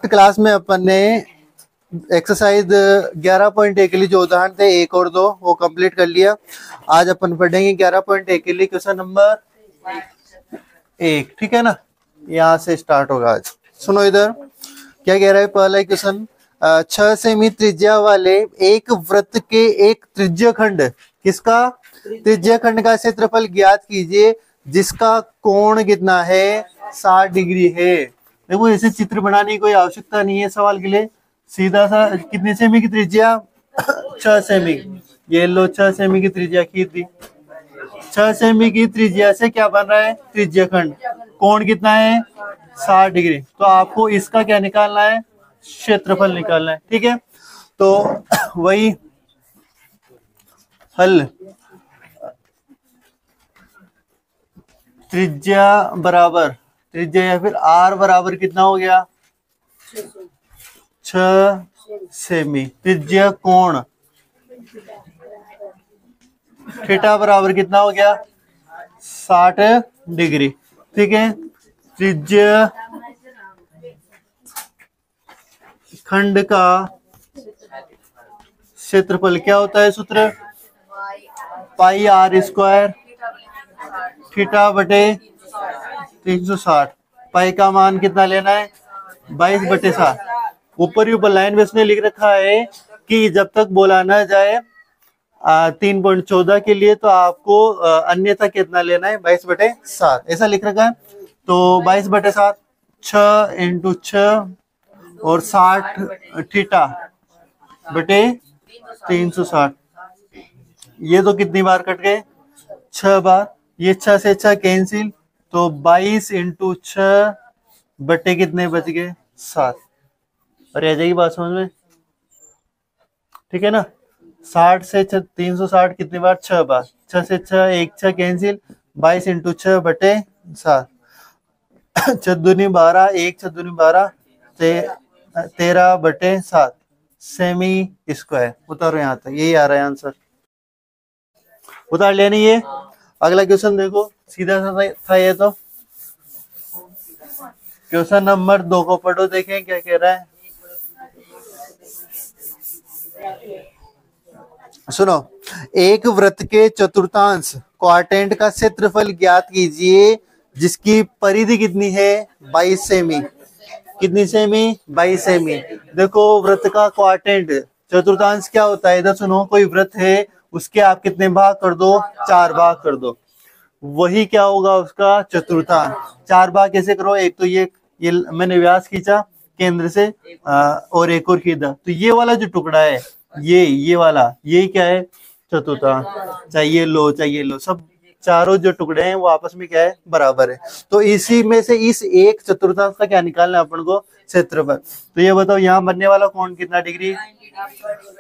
Last class में अपन ने exercise 11.1 के लिए जो उदाहरण थे 1 और 2 वो कंप्लीट कर लिया। आज अपन पढ़ेंगे 11.1 के लिए क्वेश्चन नंबर 1। ठीक है ना, यहाँ से स्टार्ट होगा आज। सुनो इधर क्या कह रहा है। पहला क्वेश्चन, 6 सेमी त्रिज्या वाले एक वृत्त के एक त्रिज्य खंड, किसका त्रिज्य खंड का क्षेत्रफल ज्ञात कीजिए जिसका कोण कितना है 60 डिग्री है। देखो ऐसे चित्र बनाने की कोई आवश्यकता नहीं है सवाल के लिए, सीधा सा कितने सेमी की त्रिज्या 6 सेमी, ये लो 6 सेमी की त्रिज्या खींच दी। 6 सेमी की त्रिज्या से क्या बन रहा है त्रिज्य खंड, कोण कितना है 60 डिग्री। तो आपको इसका क्या निकालना है, क्षेत्रफल निकालना है। ठीक है, तो वही हल, त्रिज्या बराबर त्रिज्या या फिर आर बराबर कितना हो गया 6 सेमी, त्रिज्या कोण थीटा बराबर कितना हो गया 60 डिग्री। ठीक है, त्रिज्या खंड का क्षेत्रफल क्या होता है, सूत्र पाई आर स्क्वायर थीटा बटे 360। पाई का मान कितना लेना है 22/7। ऊपर लाइन में इसने लिख रखा है कि जब तक बोला ना जाए 3.14 के लिए तो आपको अन्यथा कितना लेना है 22/7, ऐसा लिख रखा है। तो 22/7 6 × 6 और 60 थीटा बटे 360, ये तो कितनी बार कट गए 6 बार, ये 6 से 6 कैंसिल, तो 22 × 6 बटे कितने बच गए 7। और आ जाएगी बात समझ में, ठीक है ना। 60 से 360 कितनी बार 6 बार, 6 से 6 एक 6 कैंसिल, 22 × 6 बटे 7, 6 दूनी 12, 1 6 दूनी 12, 13/7 सेमी स्क्वायर। उतारो यहाँ तक, यही आ रहा है आंसर, उतार लेनी ये। अगला क्वेश्चन देखो, सीधा सा था ये। तो क्वेश्चन नंबर 2 को पढ़ो, देखें क्या कह रहा है। सुनो, एक वृत्त के चतुर्थांश क्वाड्रेंट का क्षेत्रफल ज्ञात कीजिए जिसकी परिधि कितनी है 22 सेमी। कितनी सेमी 22 सेमी। देखो वृत्त का क्वाड्रेंट चतुर्थांश क्या होता है, इधर सुनो, कोई वृत्त है उसके आप कितने भाग कर दो 4 भाग कर दो, वही क्या होगा उसका चतुर्थांश। 4 भाग कैसे करो, एक तो ये मैंने व्यास खींचा केंद्र से और एक और खींचा, तो ये वाला जो टुकड़ा है ये वाला, ये क्या है चतुर्थांश। चाहिए लो सब चारों जो टुकड़े हैं वो आपस में क्या है बराबर है। तो इसी में से इस एक चतुर्थांश का क्या निकालना है अपन को क्षेत्रफल। तो ये बताओ यहाँ बनने वाला कोण कितना डिग्री,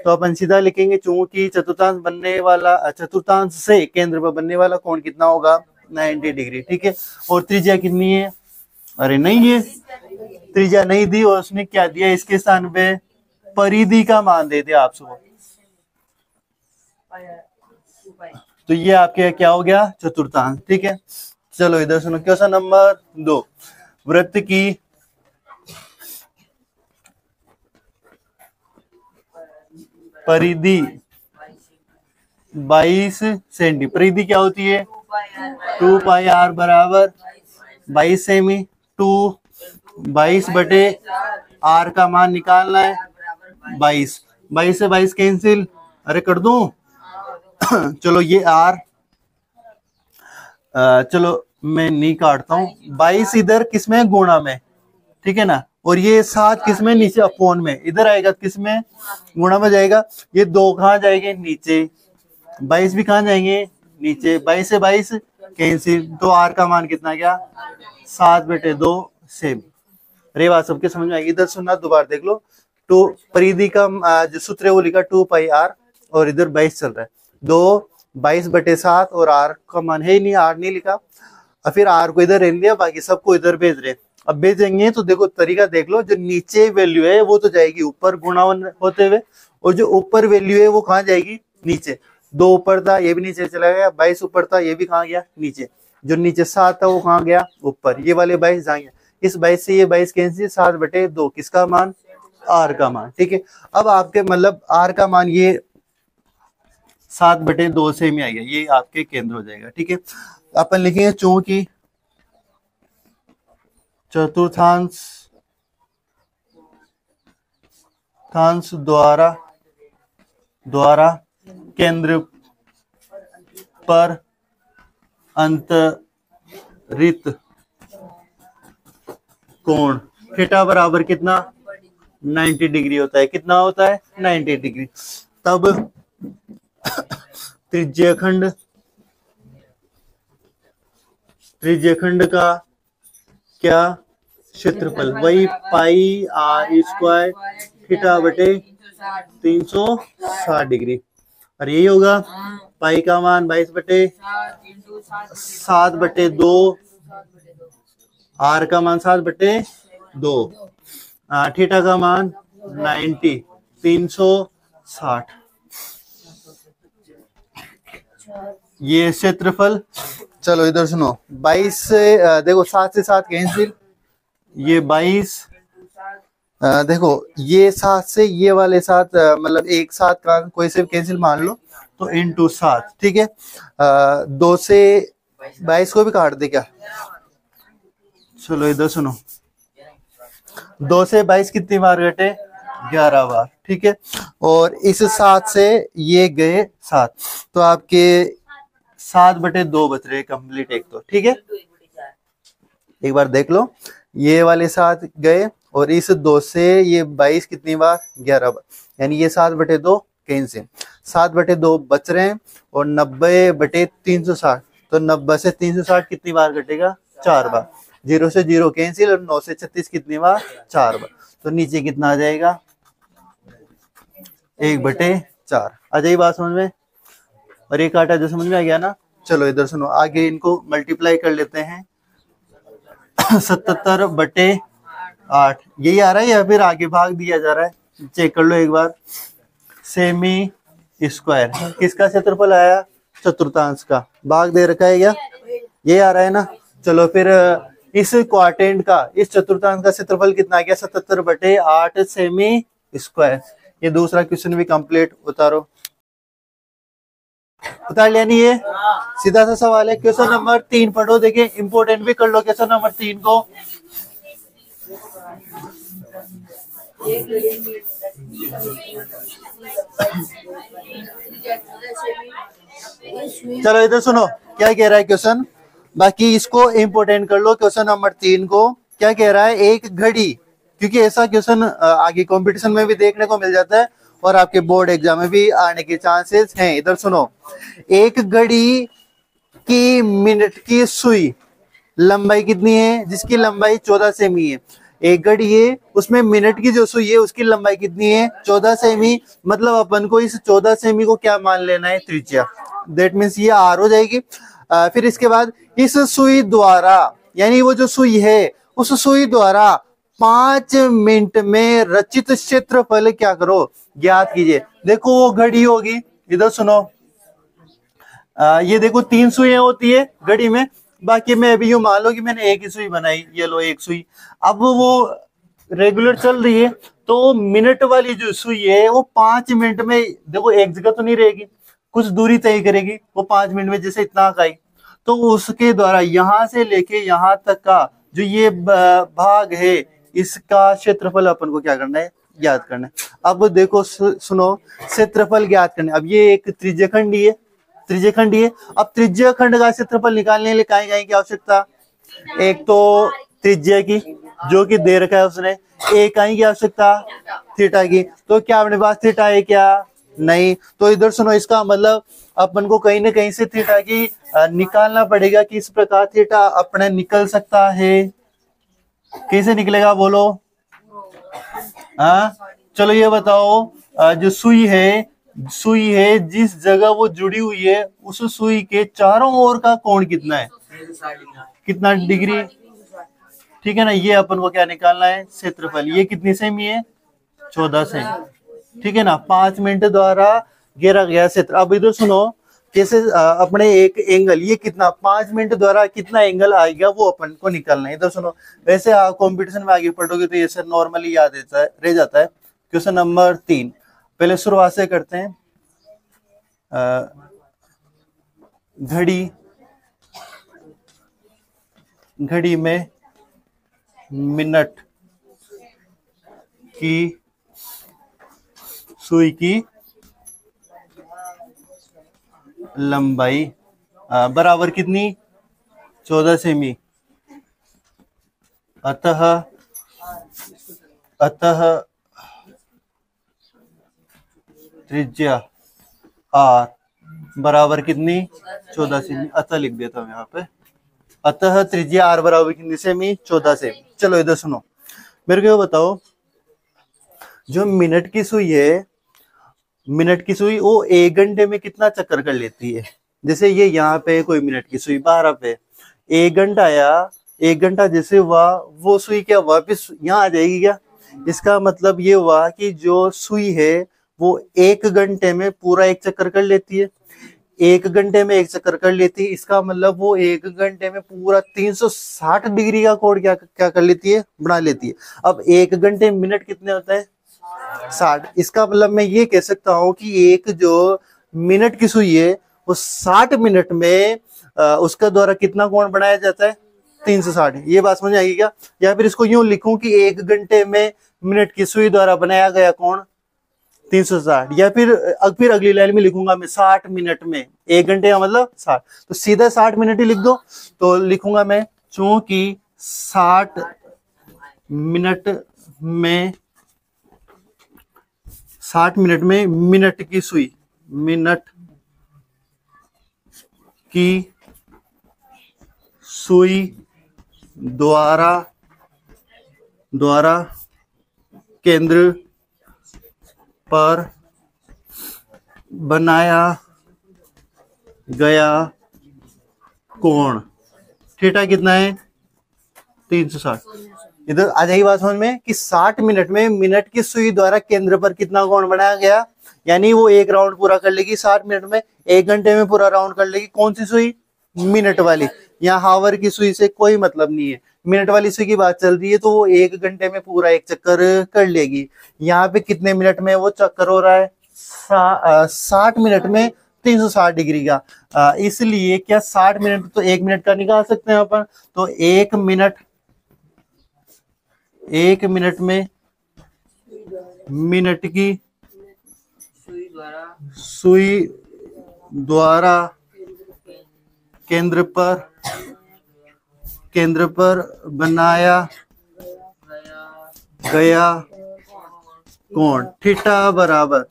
तो अपन सीधा लिखेंगे चूंकि चतुर्थांश बनने वाला, चतुर्थांश से केंद्र पर बनने वाला कोण कितना होगा 90 डिग्री। ठीक है, और त्रिज्या कितनी है, अरे नहीं है त्रिज्या नहीं दी और उसने क्या दिया इसके स्थान पे परिधि का मान दे दिया आपसे। तो ये आपके क्या हो गया चतुर्थांश। ठीक है, चलो इधर सुनो क्वेश्चन नंबर 2। वृत्त की परिधि 22 सेंटी, परिधि क्या होती है 2 पाई आर बराबर 22 सेमी। 22/आर का मान निकालना है 22, 22 से 22 कैंसिल, अरे कर दूं चलो ये आर, चलो मैं नहीं काटता हूँ। 22 इधर किसमें गुणा में, ठीक है ना, और ये 7 किसमें नीचे अपोन में, इधर आएगा किसमें गुणा में जाएगा। ये 2 कहाँ जाएंगे नीचे, 22 भी कहाँ जाएंगे नीचे, 22 से 22 कैंसिल, तो आर का मान कितना गया 7/2 सेम। अरे बात सबके समझ में आएगी। इधर सुनना दोबारा देख लो, तो परिधि का जो सूत्र है वो लिखा 2 पाई आर और इधर 22 चल रहा है, 2 22/7 और आर का मान है ही नहीं, आर नहीं लिखा, और फिर आर को इधर रहने दिया, बाकी सबको इधर भेज रहे। अब भेजेंगे तो देखो तरीका देख लो, जो नीचे वैल्यू है वो तो जाएगी ऊपर गुणा होते हुए, और जो ऊपर वैल्यू है वो कहाँ जाएगी नीचे। 2 ऊपर था ये भी नीचे चला गया, 22 ऊपर था ये भी कहाँ गया नीचे, जो नीचे 7 था वो कहाँ गया ऊपर, ये वाले 22 जहाँ गया। इस 22 से ये 22 कैंसिल, 7/2 किसका मान, आर का मान। ठीक है, अब आपके मतलब आर का मान ये 7/2 से में आएगा, ये आपके केंद्र हो जाएगा। ठीक है, अपन लिखेंगे चूंकि चतुर्थांश द्वारा केंद्र पर अंतरित कोण थीटा बराबर कितना, 90 डिग्री होता है। कितना होता है, 90 डिग्री। तब त्रिज्यखंड का क्या क्षेत्रफल, वही पाई आर स्क्वायर थीटा बटे 360 डिग्री। और यही होगा पाई का मान 22/7/2, आर का मान 7/2, थीटा का मान 90, 360। ये क्षेत्रफल। चलो इधर सुनो, 22 से देखो 7 से 7 कैंसिल, ये 22 देखो ये 7 से ये वाले 7 मतलब एक 7 का कोई से कैंसिल मान लो तो इंटू 7। ठीक है, 2 से 22 को भी काट दे क्या। चलो इधर सुनो, 2 से 22 कितनी बार घटे, 11 बार। ठीक है, और इस 7 से ये गए 7, तो आपके 7/2 बच रहे कंप्लीट एक तो। ठीक है, एक बार देख लो, ये वाले 7 गए और इस 2 से ये 22 कितनी बार, 11 बार, यानी ये 7/2 कैंसिल, 7/2 बच रहे हैं। और 90/360, तो 90 से 360 कितनी बार घटेगा, 4 बार। 0 से 0 कैंसिल, और 9 से 36 कितनी बार, 4 बार। तो नीचे कितना आ जाएगा, 1/4। आ जाएगी बात समझ में, और ये काटा जो समझ में आ गया ना। चलो इधर सुनो, आगे इनको मल्टीप्लाई कर लेते हैं। 77/8 यही आ रहा है या फिर आगे भाग दिया जा रहा है, चेक कर लो एक बार। सेमी स्क्वायर किसका क्षेत्रफल आया, चतुर्थांश का, भाग दे रखा है क्या, ये आ रहा है ना। चलो फिर इस क्वाड्रेंट का, इस चतुर्थांश का क्षेत्रफल कितना आ गया, 77/8 सेमी स्क्वायर। ये दूसरा क्वेश्चन भी कंप्लीट उतारो, उतार लिया नहीं, ये सीधा सा सवाल है। क्वेश्चन नंबर 3 पढ़ो, देखिए इंपोर्टेंट भी कर लो क्वेश्चन नंबर 3 को। चलो इधर सुनो क्या कह रहा है क्वेश्चन, बाकी इसको इंपोर्टेंट कर लो। क्वेश्चन नंबर 3 को क्या कह रहा है, एक घड़ी, क्योंकि ऐसा क्वेश्चन आगे कंपटीशन में भी देखने को मिल जाता है और आपके बोर्ड एग्जाम में भी आने के चांसेस हैं। इधर सुनो, एक घड़ी की मिनट की सुई लंबाई कितनी है, जिसकी लंबाई 14 सेमी है। एक घड़ी है, उसमें मिनट की जो सुई है उसकी लंबाई कितनी है, 14 सेमी। मतलब अपन को इस 14 सेमी को क्या मान लेना है, त्रिज्या। दैट मीन्स ये आर हो जाएगी। फिर इसके बाद इस सुई द्वारा, यानी वो जो सुई है उस सुई द्वारा 5 मिनट में रचित क्षेत्रफल क्या करो, ज्ञात कीजिए। देखो वो घड़ी होगी, इधर सुनो, ये देखो 3 सुइयां होती है घड़ी में, बाकी मैं अभी यूं मान लो कि मैंने एक ही सुई बनाई, ये लो एक सुई। अब वो रेगुलर चल रही है, तो मिनट वाली जो सुई है वो 5 मिनट में, देखो एक जगह तो नहीं रहेगी, कुछ दूरी तय करेगी वो 5 मिनट में, जैसे इतना इकाई, तो उसके द्वारा यहां से लेके यहां तक का जो ये भाग है, इसका क्षेत्रफल अपन को क्या करना है, ज्ञात करना है। अब देखो सुनो, क्षेत्रफल ज्ञात करना है। अब ये एक त्रिज्यखंडी है, अब त्रिज्यखंड का क्षेत्रफल निकालने के लिए काय की आवश्यकता, एक तो त्रिज्या की जो कि दे रखा है उसने, एक इकाई की आवश्यकता थीटा की। तो क्या अपने पास थीटा है क्या, नहीं। तो इधर सुनो, इसका मतलब अपन को कहीं ना कहीं से थीटा की निकालना पड़ेगा। कि इस प्रकार थीटा अपने निकल सकता है, कैसे निकलेगा बोलो। चलो ये बताओ, जो सुई है जिस जगह वो जुड़ी हुई है उस सुई के चारों ओर का कोण कितना है, कितना डिग्री, ठीक है ना। ये अपन को क्या निकालना है, क्षेत्रफल। ये कितनी सेमी है, 14 सेमी, ठीक है ना। 5 मिनट द्वारा घेरा गया क्षेत्र। अब इधर सुनो, कैसे अपने एक एंगल ये कितना 5 मिनट द्वारा कितना एंगल आएगा वो अपन को निकालना है। इधर सुनो, वैसे कंपटीशन में आगे पढ़ोगे तो ये सर नॉर्मली याद रह जाता है। क्वेश्चन नंबर 3, पहले शुरुआत से करते हैं। घड़ी में मिनट की सुई की लंबाई बराबर कितनी 14 सेमी। अतः त्रिज्या r बराबर कितनी 14 सेमी। अतः लिख देता हूं यहाँ पे, अतः त्रिज्या r बराबर कितनी सेमी 14 सेमी। चलो इधर सुनो, मेरे को बताओ, जो मिनट की सुई है, मिनट की सुई वो 1 घंटे में कितना चक्कर कर लेती है। जैसे ये यहाँ पे कोई मिनट की सुई 12 पे 1 घंटा आया, 1 घंटा जैसे हुआ वो सुई क्या वापस यहाँ आ जाएगी क्या। इसका मतलब ये हुआ कि जो सुई है वो 1 घंटे में पूरा एक चक्कर कर लेती है। 1 घंटे में एक चक्कर कर लेती है, इसका मतलब वो 1 घंटे में पूरा 360 डिग्री का कोण क्या कर लेती है, बना लेती है। अब 1 घंटे मिनट कितने होता है 60। इसका मतलब मैं ये कह सकता हूं कि एक जो मिनट की सुई है वो 60 मिनट में उसका द्वारा कितना कोण बनाया जाता है 360। ये बात समझ आएगी क्या। या फिर इसको यूं लिखूं कि 1 घंटे में मिनट की सुई द्वारा बनाया गया कोण 360। या फिर अगली लाइन में लिखूंगा मैं 60 मिनट में, 1 घंटे का मतलब 60, तो सीधा 60 मिनट ही लिख दो। तो लिखूंगा मैं, चूंकि 60 मिनट में मिनट की सुई द्वारा केंद्र पर बनाया गया कोण थीटा कितना है 360। इधर आ जाएगी बात समझ में कि 60 मिनट में मिनट की सुई द्वारा केंद्र पर कितना कोण बनाया गया, यानी वो एक राउंड पूरा कर लेगी 60 मिनट में, 1 घंटे में पूरा राउंड कर लेगी। कौन सी सुई, मिनट वाली। यहाँ हावर की सुई से कोई मतलब नहीं है, मिनट वाली सुई की बात चल रही है, तो वो 1 घंटे में पूरा एक चक्कर कर लेगी। यहाँ पे कितने मिनट में वो चक्कर हो रहा है 60 मिनट में 360 डिग्री का। इसलिए क्या 60 मिनट तो 1 मिनट का निकाल सकते हैं अपन। तो 1 मिनट में मिनट की सुई द्वारा केंद्र पर बनाया गया कोण थीटा बराबर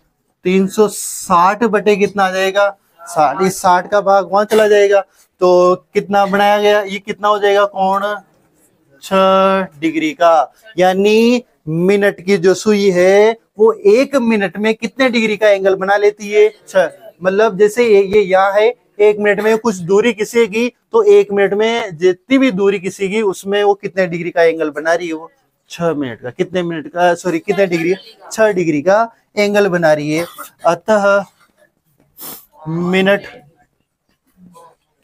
360 बटे कितना आ जाएगा 60। इस 60 का भाग वहां चला जाएगा, तो कितना बनाया गया, ये कितना हो जाएगा कोण 6 डिग्री का। यानी मिनट की जो सुई है वो 1 मिनट में कितने डिग्री का एंगल बना लेती है 6। मतलब जैसे ये यहाँ है, 1 मिनट में कुछ दूरी खिंचेगी तो 1 मिनट में जितनी भी दूरी खिंचेगी उसमें वो कितने डिग्री का एंगल बना रही है, वो 6 मिनट का, कितने डिग्री 6 डिग्री का एंगल बना रही है। अतः मिनट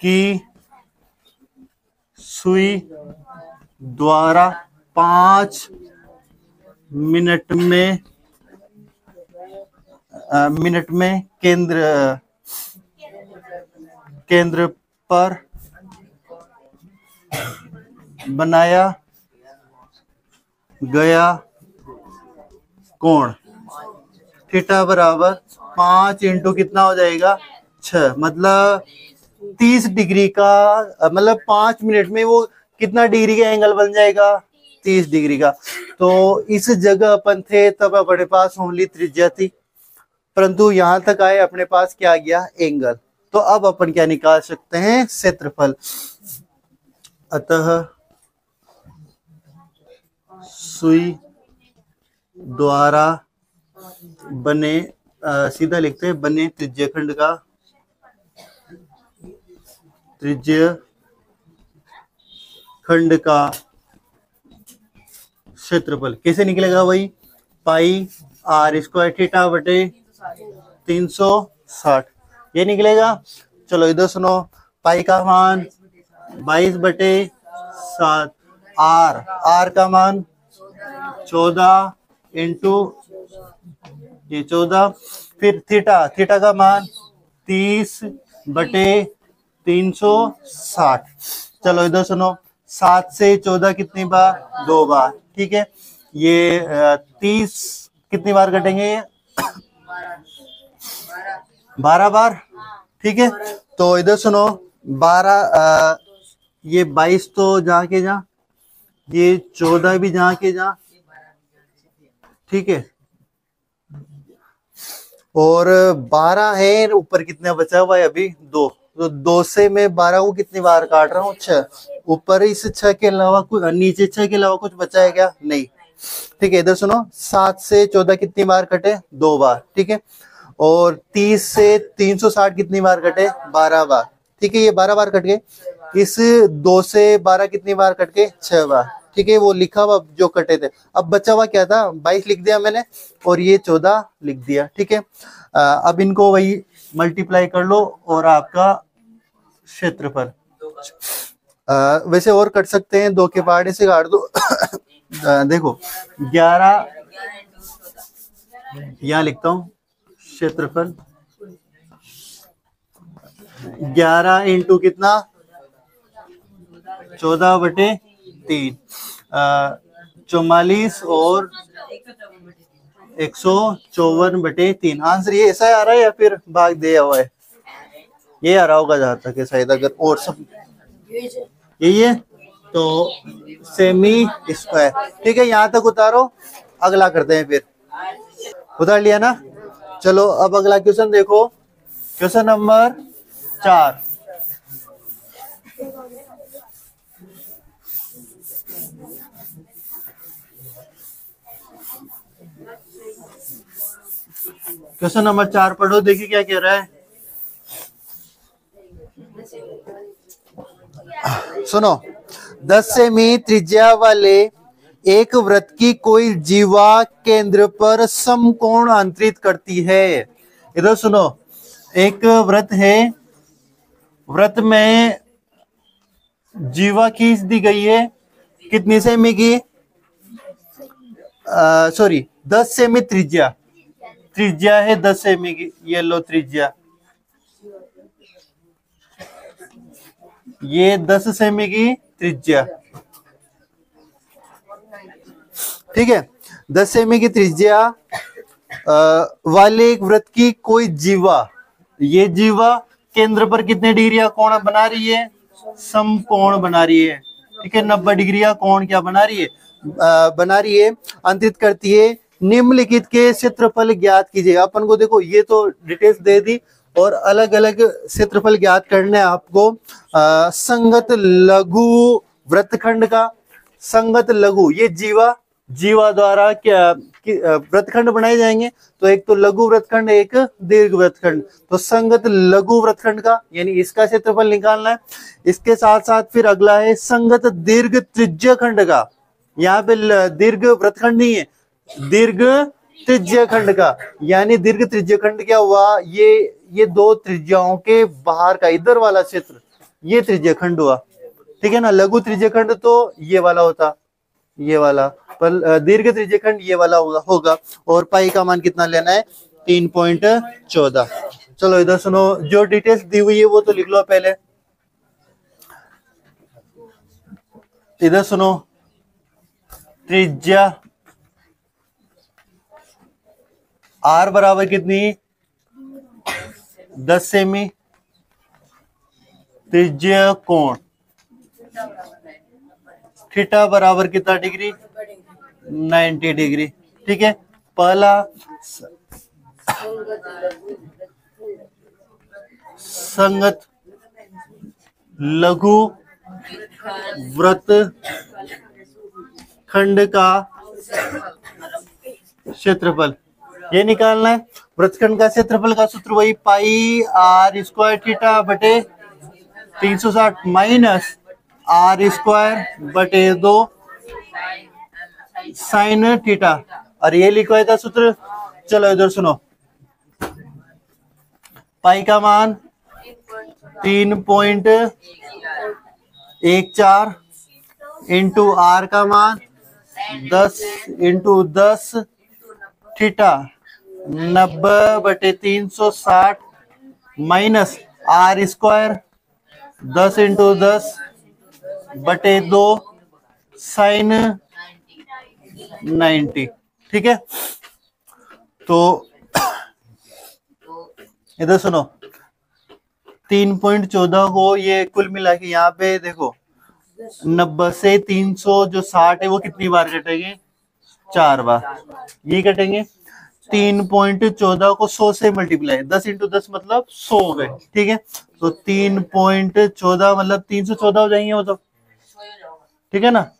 की सुई द्वारा 5 मिनट में केंद्र पर बनाया गया कोण थीटा बराबर 5 इंटू कितना हो जाएगा 6, मतलब 30 डिग्री का। मतलब 5 मिनट में वो कितना डिग्री का एंगल बन जाएगा 30 डिग्री का। तो इस जगह अपन थे तब अपने पास ओनली त्रिज्या थी, परंतु यहां तक आए अपने पास क्या आ गया एंगल। तो अब अपन क्या निकाल सकते हैं क्षेत्रफल। अतः सुई द्वारा बने सीधा लिखते हैं बने त्रिज्यखंड का क्षेत्रफल कैसे निकलेगा भाई, पाई r स्क्वायर थीटा बटे 360 ये निकलेगा। चलो इधर सुनो, पाई का मान 22/7, आर का मान 14 इंटू ये 14, फिर थीटा का मान 30/360। चलो इधर सुनो, 7 से 14 कितनी बार? 2 बार, ठीक है। ये 30 कितनी बार कटेंगे? 12 बार, ठीक है। तो इधर सुनो, 12 ये 22 तो जहाँ के जहाँ, ये 14 भी जहाँ के जहाँ, ठीक है। और 12 है, ऊपर कितना बचा हुआ है अभी? 2। तो 2 से मैं 12 को कितनी बार काट रहा हूँ? 6। ऊपर इस 6 के अलावा कुछ, नीचे 6 के अलावा कुछ बचा है क्या? नहीं, ठीक है। इधर सुनो, 7 से 14 कितनी बार कटे? 2 बार, ठीक है। और 30 से 360 कितनी बार कटे? 12 बार, ठीक है। ये 12 बार कट गए। इस 2 से 12 कितनी बार कट गए? 6 बार, ठीक है। वो लिखा हुआ जो कटे थे। अब बचा हुआ क्या था? 22 लिख दिया मैंने और ये 14 लिख दिया, ठीक है। अब इनको वही मल्टीप्लाई कर लो और आपका क्षेत्रफल। वैसे और कट सकते हैं, 2 के पहाड़े से काट दो। देखो 11 यहाँ लिखता हूँ, क्षेत्रफल 11 इंटू कितना? 14/3, 44 और 154/3। आंसर ये ऐसा आ रहा है या फिर भाग दिया हुआ है? ये आ रहा होगा जहां तक है शायद, अगर और सब यही है तो सेमी स्क्वायर, ठीक है। यहाँ तक उतारो, अगला करते हैं फिर। उतार लिया ना? चलो अब अगला क्वेश्चन देखो, क्वेश्चन नंबर 4। क्वेश्चन नंबर 4 पढ़ो, देखिए क्या कह रहा है। सुनो, 10 सेमी त्रिज्या वाले एक वृत्त की कोई जीवा केंद्र पर समकोण अंतरित करती है। इधर सुनो, एक वृत्त है, वृत्त में जीवा खींच दी गई है, कितनी सेमी की? सॉरी, 10 सेमी त्रिज्या, त्रिज्या है 10 सेमी की। ये लो त्रिज्या, ये 10 सेमी की त्रिज्या, ठीक है। 10 सेमी की त्रिज्या वाले एक वृत्त की कोई जीवा, ये जीवा केंद्र पर कितने डिग्री का कोण बना रही है? समकोण बना रही है, ठीक है। 90 डिग्री का कोण क्या बना रही है? बना रही है, अंतरित करती है। निम्नलिखित के क्षेत्रफल ज्ञात कीजिए। अपन को देखो, ये तो डिटेल्स दे दी और अलग अलग क्षेत्रफल ज्ञात करना है आपको। संगत लघु वृत्तखंड का, संगत लघु, ये जीवा द्वारा क्या वृत्तखंड बनाए जाएंगे? तो एक तो लघु वृत्तखंड, एक दीर्घ वृत्तखंड। तो संगत लघु वृत्तखंड का यानी इसका क्षेत्रफल निकालना है। इसके साथ साथ फिर अगला है संगत दीर्घ त्रिज्या खंड का। यहाँ पे दीर्घ वृत्तखंड नहीं है, दीर्घ त्रिज्या खंड का। यानी दीर्घ त्रिज्या खंड क्या हुआ? ये 2 त्रिज्याओं के बाहर का इधर वाला क्षेत्र, ये त्रिज्या खंड हुआ, ठीक है ना। लघु त्रिज्या खंड तो ये वाला होता, ये वाला, पर दीर्घ त्रिज्यखंड ये वाला होगा। और पाई का मान कितना लेना है? 3.14। चलो इधर सुनो, जो डिटेल्स दी हुई है वो तो लिख लो पहले। इधर सुनो, त्रिज्या आर बराबर कितनी? 10 सेमी। त्रिज्या कोण थीटा बराबर कितना डिग्री? 90 डिग्री, ठीक है। पहला संगत लघु वृत्त खंड का क्षेत्रफल ये निकालना है। वृत्तखंड का क्षेत्रफल का सूत्र वही पाई आर स्क्वायर थीटा बटे 360 माइनस आर स्क्वायर बटे 2 साइन थीटा, और ये लिखा था सूत्र। चलो इधर सुनो, पाई का मान 3.14 इंटू आर का मान 10 into 10 theta 90/360 minus r square 10 into 10/2 sine 90। ठीक है, तो इधर सुनो 3.14 को ये कुल मिला के यहाँ पे देखो 90 से 300 जो 60 है वो कितनी बार कटेंगे? 4 बार। ये कटेंगे 3.14 को 100 से मल्टीप्लाई 10 इंटू 10 मतलब 100 हो गए। ठीक है, तो 3.14 मतलब 314 हो जाएंगे वो तो। ठीक है ना,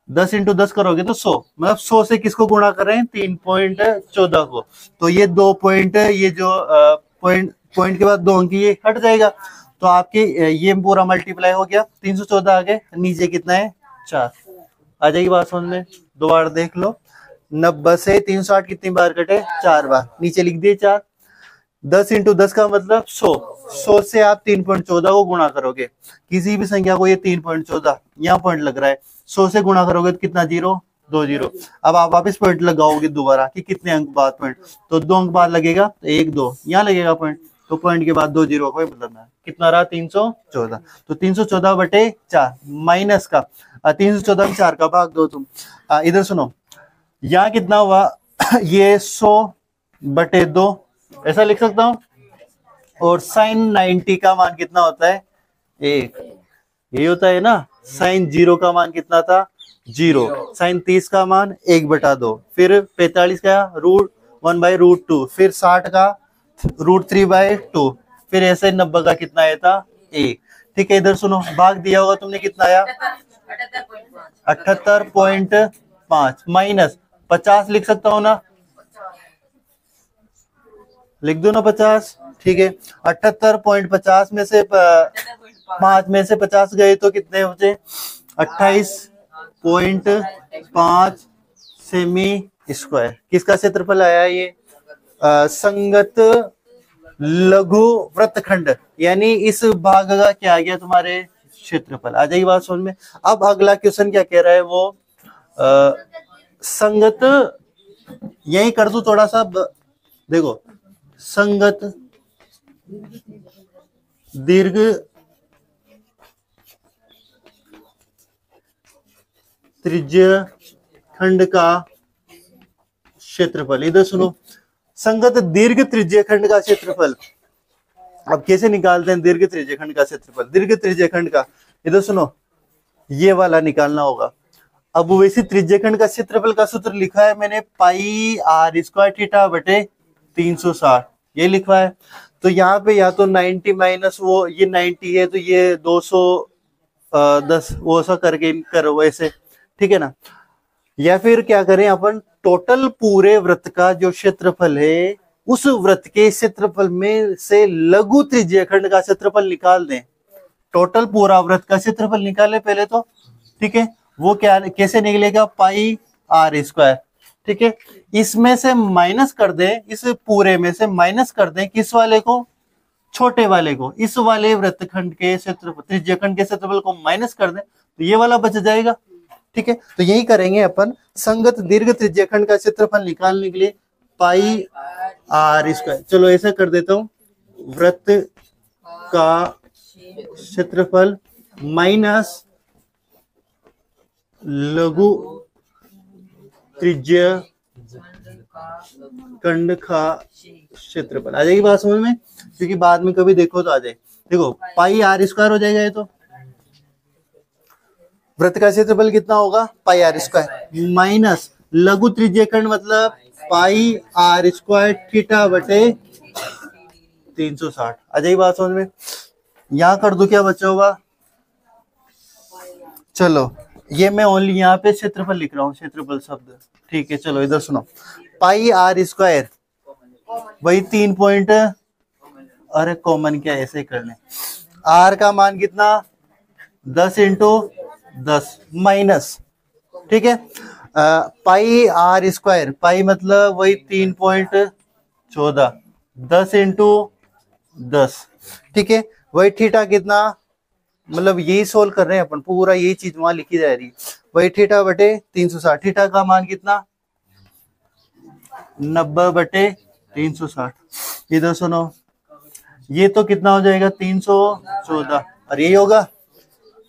10 इंटू 10 करोगे तो 100 मतलब 100 से किसको गुणा कर रहे हैं? 3.14 को। तो ये 2 पॉइंट ये जो पॉइंट के बाद 2 अंक ये हट जाएगा, तो आपके ये पूरा मल्टीप्लाई हो गया 314 आ गए, नीचे कितना है? 4। आ जाएगी बात समझ में? दो बार देख लो, 90 से 360 कितनी बार कटे? 4 बार, नीचे लिख दिए 4। 10 इंटू 10 का मतलब 100 से आप 3.14 को गुणा करोगे, किसी भी संख्या को, ये 3.14 यहाँ पॉइंट लग रहा है, 100 से गुणा करोगे तो कितना? 0, 2 0। अब आप वापस पॉइंट लगाओगे दोबारा कि कितने अंक बाद पॉइंट, तो 2 अंक बाद लगेगा, 1 2 यहाँ लगेगा पॉइंट, तो पॉइंट के बाद 2 0 को मतलब है कितना रहा? 314। तो 314/4 माइनस का 314 में 4 का भाग दो तुम। इधर सुनो, यहाँ कितना हुआ? ये 100/2 ऐसा लिख सकता हूं, और साइन 90 का मान कितना होता है? 1। यही होता है ना। साइन 0 का मान कितना था? 0। साइन 30 का मान 1/2, फिर 45 का √1/√2, फिर 60 का √3/2, फिर ऐसे 90 का कितना आया था? 1। ठीक है, इधर सुनो, भाग दिया होगा तुमने, कितना आया? 78.5 माइनस 50 लिख सकता हूं ना? लिख दो ना 50। ठीक है, 78.50 में से 5 में से 50 गए तो कितने बचे? 28.5 सेमी स्क्वायर। किसका क्षेत्रफल आया ये? संगत लघु वृत्तखंड, यानी इस भाग का क्या आ गया? तुम्हारे क्षेत्रफल। आ जाएगी बात समझ में? अब अगला क्वेश्चन क्या कह रहा है वो? संगत, यही कर दू थोड़ा सा, देखो, संगत दीर्घ त्रिज्य खंड का क्षेत्रफल। इधर सुनो, संगत दीर्घ त्रिज्य खंड का क्षेत्रफल। अब कैसे निकालते हैं दीर्घ त्रिज्य खंड का क्षेत्रफल? दीर्घ त्रिज्य खंड का, इधर सुनो, ये वाला निकालना होगा। अब वैसे त्रिज्य खंड का क्षेत्रफल का सूत्र लिखा है मैंने, पाई आर स्क्वायर थीटा बटे 360, ये लिखा है। तो यहाँ पे या तो 90 माइनस वो, ये 90 है तो ये 210 वो सा करके करो वैसे। ठीक है ना, या फिर क्या करें अपन, टोटल पूरे वृत्त का जो क्षेत्रफल है उस वृत्त के क्षेत्रफल में से लघु त्रिज्य खंड का क्षेत्रफल निकाल दें। टोटल पूरा वृत्त का क्षेत्रफल निकाले पहले तो। ठीक है, वो क्या कैसे निकलेगा? पाई आर स्क्वायर। ठीक है, इसमें से माइनस कर दें, इस पूरे में से माइनस कर दें, किस वाले को? छोटे वाले को। इस वाले वृत्तखंड के क्षेत्रफल, त्रिज्यखंड के क्षेत्रफल को माइनस कर दें तो ये वाला बच जाएगा। ठीक है, तो यही करेंगे अपन। संगत दीर्घ त्रिज्यखंड का क्षेत्रफल निकालने के लिए पाई आर स्क्वायर, चलो ऐसा कर देता हूं, वृत्त का क्षेत्रफल माइनस लघु त्रिज्य खंड का क्षेत्रफल। आ जाएगी बात समझ में? क्योंकि बाद में कभी देखो तो आ जाए। देखो, पाई आर स्क्वायर हो जाएगा ये, तो वृत्त का क्षेत्रफल कितना होगा? पाई आर स्क्वायर माइनस लघु त्रिज्य खंड मतलब पाई आर स्क्वायर थीटा बटे 360। आ जाएगी बात समझ में? यहां कर दो, क्या बचा होगा? चलो, ये मैं ओनली यहाँ पे क्षेत्रफल लिख रहा हूँ, क्षेत्रफल शब्द। ठीक है, चलो इधर सुनो, पाई आर स्क्वायर वही 3 पॉइंट, अरे कॉमन क्या, ऐसे कर लें। आर का मान कितना? 10 इंटू 10 माइनस, ठीक है, पाई आर स्क्वायर, पाई मतलब वही 3.14, 10 इंटू 10, ठीक है, वही थीटा कितना, मतलब यही सोल्व कर रहे हैं अपन, पूरा यही चीज वहां लिखी जा रही है। वही थीटा बटे 360, थीटा का मान कितना 90 बटे 360। इधर सुनो, ये तो कितना हो जाएगा 314, और यही होगा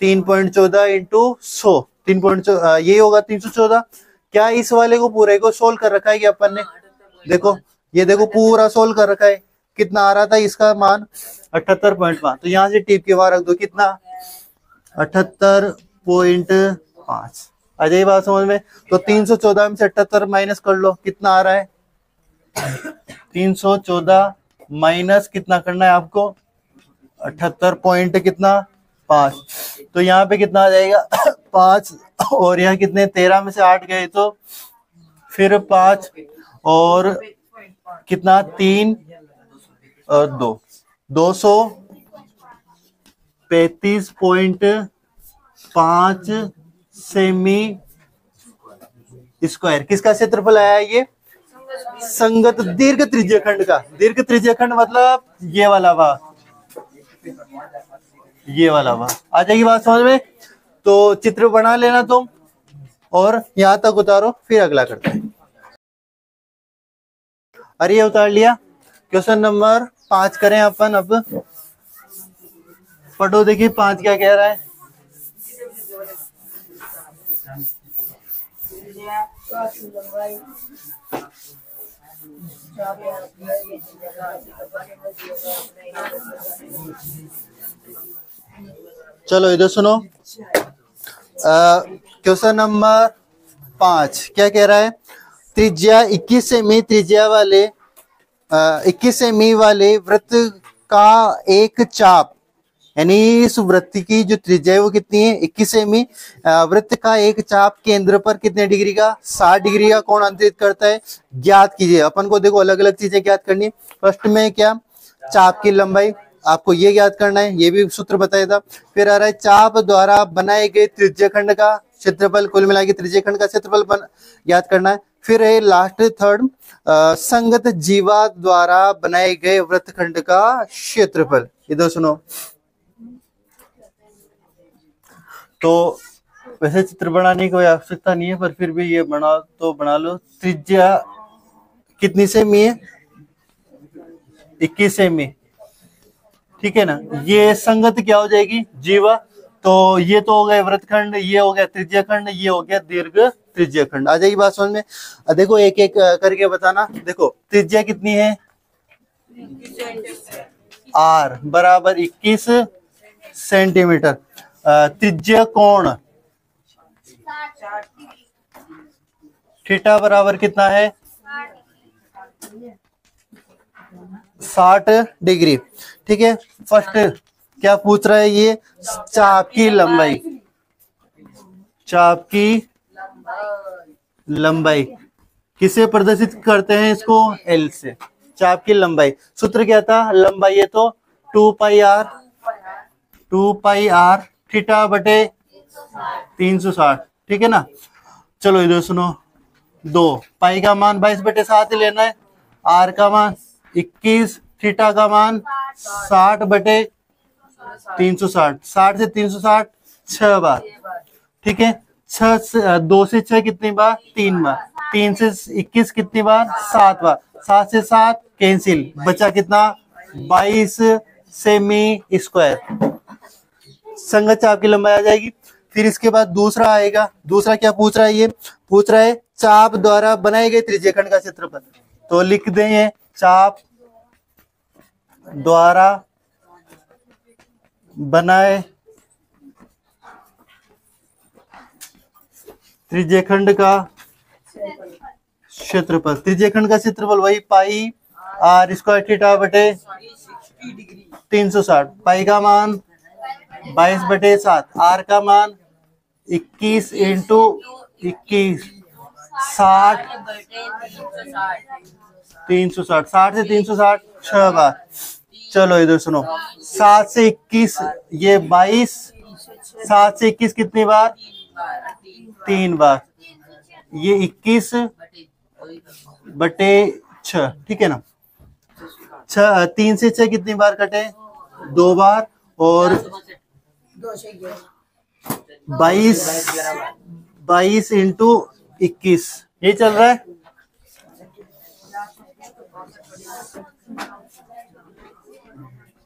3.14 इंटू 100, 3.14 यही होगा 314। क्या इस वाले को पूरे को सोल्व कर रखा है क्या अपन ने? देखो ये देखो पूरा सोल्व कर रखा है। कितना आ रहा था इसका मान 78.5, तो यहाँ से टिप के बाहर रख दो, कितना 78.5। आ जाइए बात समझ में। तो 314 में से 78 माइनस कर लो, कितना आ रहा है 314 माइनस कितना करना है आपको 78 पॉइंट कितना 5, तो यहाँ पे कितना आ जाएगा 5, और यहाँ कितने 13 में से 8 गए तो फिर 5 और कितना 3 और 2, 235.5 सेमी स्क्वायर। किसका क्षेत्रफल आया ये? संगत दीर्घ त्रिज्यखंड का। दीर्घ त्रिज्यखंड मतलब ये वाला भाग, ये वाला भाग। आ जाएगी बात समझ में। तो चित्र बना लेना तुम और यहां तक उतारो, फिर अगला करते हैं। अरे ये उतार लिया। क्वेश्चन नंबर 5 करें अपन अब। पढ़ो, देखिए 5 क्या कह रहा है। चलो इधर सुनो, क्वेश्चन नंबर 5 क्या कह रहा है। त्रिज्या 21 सेमी त्रिज्या वाले 21 सेमी वाले वृत्त का एक चाप, यानी इस वृत्त की जो त्रिज्या है वो कितनी है 21 सेमी। वृत्त का एक चाप केंद्र पर कितने डिग्री का 60 डिग्री का कोण अंतरित करता है, ज्ञात कीजिए। अपन को देखो अलग अलग चीजें ज्ञात करनी है। फर्स्ट में क्या, चाप की लंबाई, आपको ये ज्ञात करना है, ये भी सूत्र बताया था। फिर आ रहा है चाप द्वारा बनाए गए त्रिज्यखंड का क्षेत्रफल, कुल मिला के त्रिज्यखंड का क्षेत्रफल ज्ञात करना है। फिर है लास्ट थर्ड, संगत जीवा द्वारा बनाए गए वृत्तखंड का क्षेत्रफल। इधर सुनो, तो वैसे चित्र बनाने की कोई आवश्यकता नहीं है, पर फिर भी ये बना तो बना लो। त्रिज्या कितनी सेमी है 21 सेमी, ठीक है ना। ये संगत क्या हो जाएगी जीवा, तो ये तो हो गया वृत्तखंड, ये हो गया त्रिज्यखंड, ये हो गया दीर्घ त्रिज्यखंड। आ जाएगी बात समझ में। देखो एक एक करके बताना। देखो त्रिज्या कितनी है r बराबर 21 सेंटीमीटर। त्रिज्या कोण थीटा बराबर कितना है 60 डिग्री, ठीक है। फर्स्ट क्या पूछ रहा है ये, चाप की लंबाई, चाप की लंबाई किसे प्रदर्शित करते हैं इसको L से। चाप की लंबाई सूत्र क्या था, लंबाई है तो 2 पाई आर थीटा बटे 360, ठीक है ना। चलो इधर सुनो, 2 पाई का मान 22 बटे 7 लेना है, आर का मान 21, थीटा का मान 60 बटे 360, 60 से 360 6 बार, ठीक है। 2 से 6 कितनी बार 3 बार, 3 से 21 कितनी बार 7 बार, 7 से 7 कैंसिल, बचा कितना 22 सेमी स्क्वायर। संगत चाप की लंबाई आ जाएगी। फिर इसके बाद दूसरा आएगा। दूसरा क्या पूछ रहा है, ये पूछ रहा है चाप द्वारा बनाए गए त्रिज्यखंड का क्षेत्रफल। तो लिख दें चाप द्वारा बनाए त्रिज्यखंड का क्षेत्रफल। त्रिज्यखंड का क्षेत्रफल वही पाई आर स्क्वायर थीटा बटे 360। पाई का मान 22 बटे 7, आर का मान 21 इंटू 21 60 360, 60 से 360 6 बार। चलो इधर सुनो, 7 से 21 ये 22, 7 से 21 कितनी बार 3 बार, ये 21 बटे 6, ठीक है ना। 3 से 6 कितनी बार कटे 2 बार, और 22 इंटू 21, ये चल रहा है।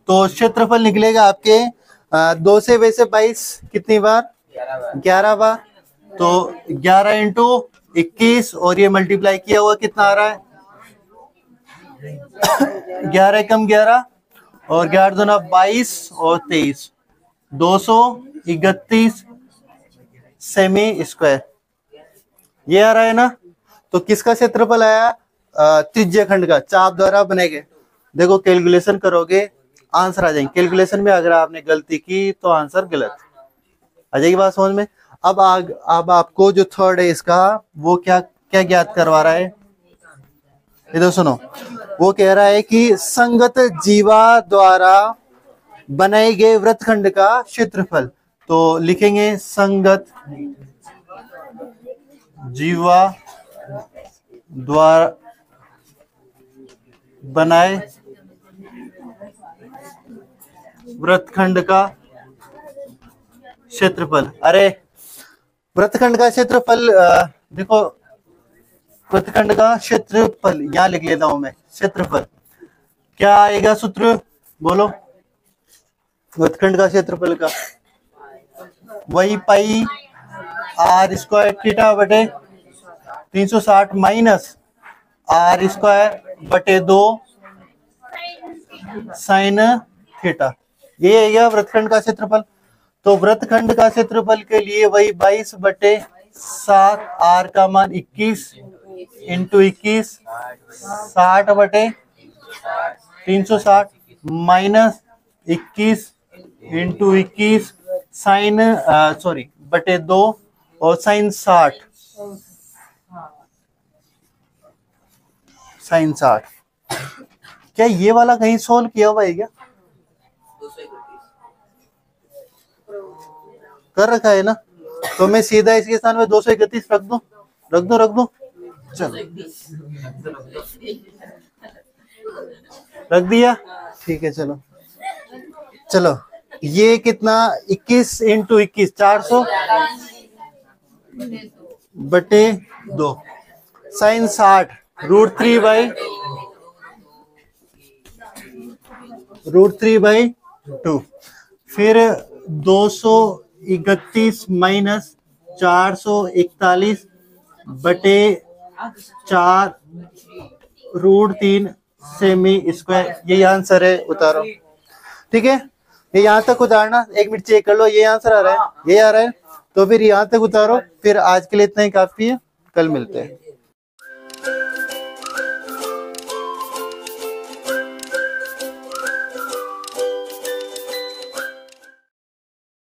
तो क्षेत्रफल निकलेगा आपके 2 से वैसे 22 कितनी बार, 11 बार। तो 11 इंटू 21 और ये मल्टीप्लाई किया हुआ कितना आ रहा है, 11 कम 11 और 11 दूना 22 और 23, 231 सेमी स्क्वायर, ये आ रहा है ना। तो किसका क्षेत्रफल आया, त्रिज्य खंड का, चाप द्वारा बने गए। देखो कैलकुलेशन करोगे आंसर आ जाएंगे। कैलकुलेशन में अगर आपने गलती की तो आंसर गलत आ जाएगी, बात समझ में। अब आपको जो थर्ड है इसका, वो क्या क्या ज्ञात करवा रहा है, इधर सुनो। वो कह रहा है कि संगत जीवा द्वारा बनाए गए वृत्तखंड का क्षेत्रफल। तो लिखेंगे संगत जीवा द्वारा बनाए वृत्तखंड का क्षेत्रफल। अरे वृत्तखंड का क्षेत्रफल, देखो वृत्तखंड का क्षेत्रफल यहां लिख लेता हूं मैं। क्षेत्रफल क्या आएगा, सूत्र बोलो वृत्तखंड का क्षेत्रफल का, वही पाई आर स्क्वायर थीटा बटे 360 माइनस आर स्क्वायर बटे 2 साइन थीटा, ये है क्या वृत्तखंड का क्षेत्रफल। तो वृत्तखंड का क्षेत्रफल के लिए वही 22 बटे 7, आर का मान 21 इंटू 21, 60 बटे 360 माइनस 21 इंटू 21 साइन बटे 2 और साइन 60, साइन 60। क्या ये वाला कहीं सोल्व किया हुआ है क्या, कर रखा है ना। तो मैं सीधा इसके स्थान में 231 रख दूं। चलो रख दिया, ठीक है। चलो ये कितना, 21 इंटू 21 400 बटे 2 साइन 60 √3/2, फिर 231 माइनस 441 बटे 4 √3 सेमी स्क्वायर, यही आंसर है। उतारो, ठीक है। ये यहाँ तक उतारना, 1 मिनट चेक कर लो, ये आंसर आ रहा है, ये आ रहा है। तो फिर यहाँ तक उतारो। फिर आज के लिए इतना ही काफी है, कल मिलते हैं।